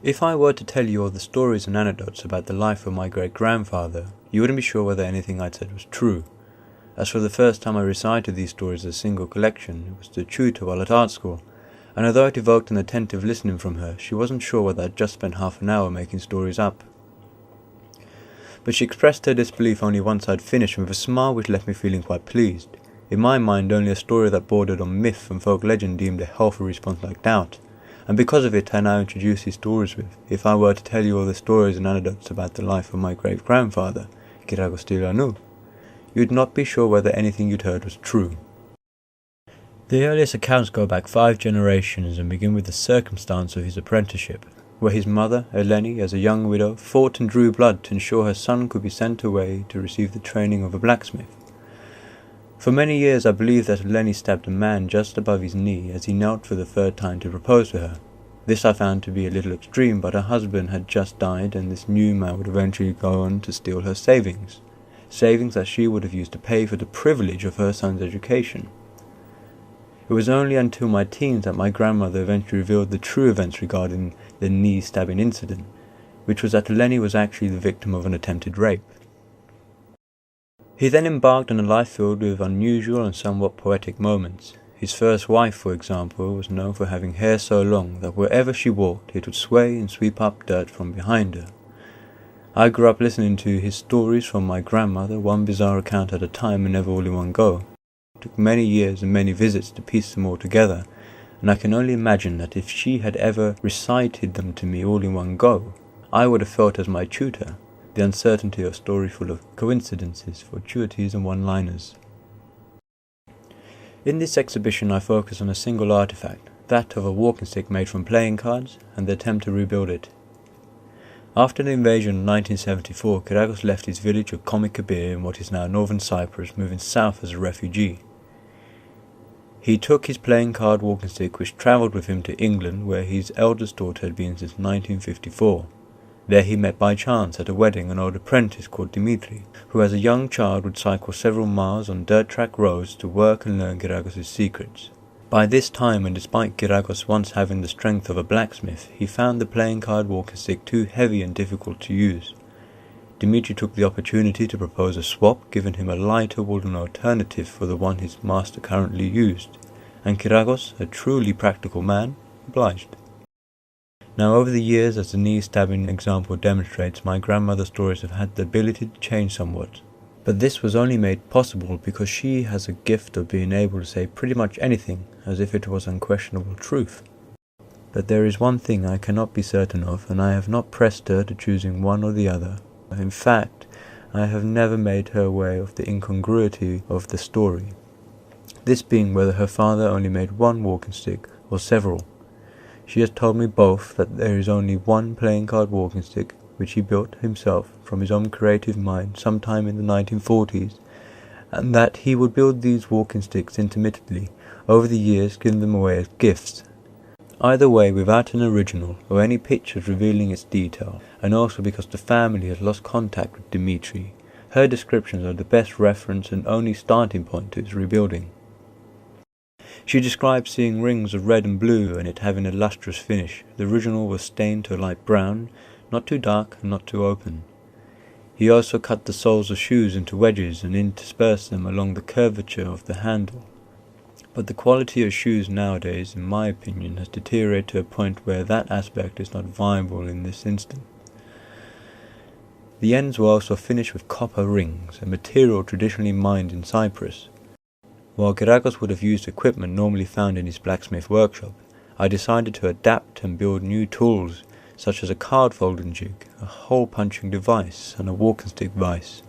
If I were to tell you all the stories and anecdotes about the life of my great-grandfather, you wouldn't be sure whether anything I'd said was true. As for the first time I recited these stories as a single collection, it was to a tutor while at art school, and although it evoked an attentive listening from her, she wasn't sure whether I'd just spent half an hour making stories up. But she expressed her disbelief only once I'd finished with a smile which left me feeling quite pleased. In my mind, only a story that bordered on myth and folk legend deemed a healthy response like doubt, and because of it I now introduce these stories with, if I were to tell you all the stories and anecdotes about the life of my great-grandfather, Kyriakos Stylianou, you'd not be sure whether anything you'd heard was true. The earliest accounts go back 5 generations and begin with the circumstance of his apprenticeship, where his mother, Eleni, as a young widow, fought and drew blood to ensure her son could be sent away to receive the training of a blacksmith. For many years I believe that Eleni stabbed a man just above his knee as he knelt for the 3rd time to propose to her. This I found to be a little extreme, but her husband had just died and this new man would eventually go on to steal her savings that she would have used to pay for the privilege of her son's education. It was only until my teens that my grandmother eventually revealed the true events regarding the knee-stabbing incident, which was that Eleni was actually the victim of an attempted rape. He then embarked on a life filled with unusual and somewhat poetic moments. His first wife, for example, was known for having hair so long that wherever she walked it would sway and sweep up dirt from behind her. I grew up listening to his stories from my grandmother, one bizarre account at a time and never all in one go. It took many years and many visits to piece them all together, and I can only imagine that if she had ever recited them to me all in one go, I would have felt as my tutor the uncertainty of a story full of coincidences, fortuities and one-liners. In this exhibition I focus on a single artifact, that of a walking stick made from playing cards, and the attempt to rebuild it. After the invasion of 1974, Kyriakos left his village of Komi Kabir in what is now northern Cyprus, moving south as a refugee. He took his playing card walking stick, which travelled with him to England, where his eldest daughter had been since 1954. There he met by chance at a wedding an old apprentice called Dimitri, who as a young child would cycle several miles on dirt-track roads to work and learn Kyriakos' secrets. By this time, and despite Kyriakos once having the strength of a blacksmith, he found the playing card walking stick too heavy and difficult to use. Dimitri took the opportunity to propose a swap, giving him a lighter wooden alternative for the one his master currently used, and Kyriakos, a truly practical man, obliged. Now over the years, as the knee-stabbing example demonstrates, my grandmother's stories have had the ability to change somewhat. But this was only made possible because she has a gift of being able to say pretty much anything as if it was unquestionable truth. But there is one thing I cannot be certain of, and I have not pressed her to choosing one or the other. In fact, I have never made her aware of the incongruity of the story, this being whether her father only made one walking stick or several. She has told me both that there is only one playing card walking stick, which he built himself from his own creative mind sometime in the 1940s, and that he would build these walking sticks intermittently over the years, giving them away as gifts. Either way, without an original or any pictures revealing its detail, and also because the family has lost contact with Dimitri, her descriptions are the best reference and only starting point to its rebuilding. She describes seeing rings of red and blue and it having a lustrous finish. The original was stained to a light brown, not too dark and not too open. He also cut the soles of shoes into wedges and interspersed them along the curvature of the handle. But the quality of shoes nowadays, in my opinion, has deteriorated to a point where that aspect is not viable in this instance. The ends were also finished with copper rings, a material traditionally mined in Cyprus. While Kyriakos would have used equipment normally found in his blacksmith workshop, I decided to adapt and build new tools, such as a card folding jig, a hole punching device, and a walking stick vise.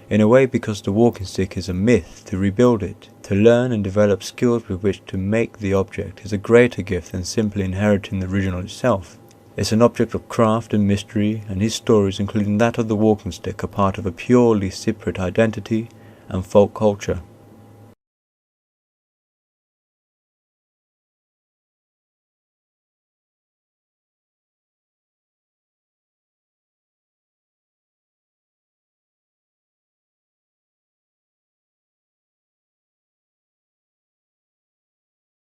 In a way, because the walking stick is a myth, to rebuild it, to learn and develop skills with which to make the object is a greater gift than simply inheriting the original itself. It's an object of craft and mystery, and his stories, including that of the walking stick, are part of a purely Cypriot identity and folk culture.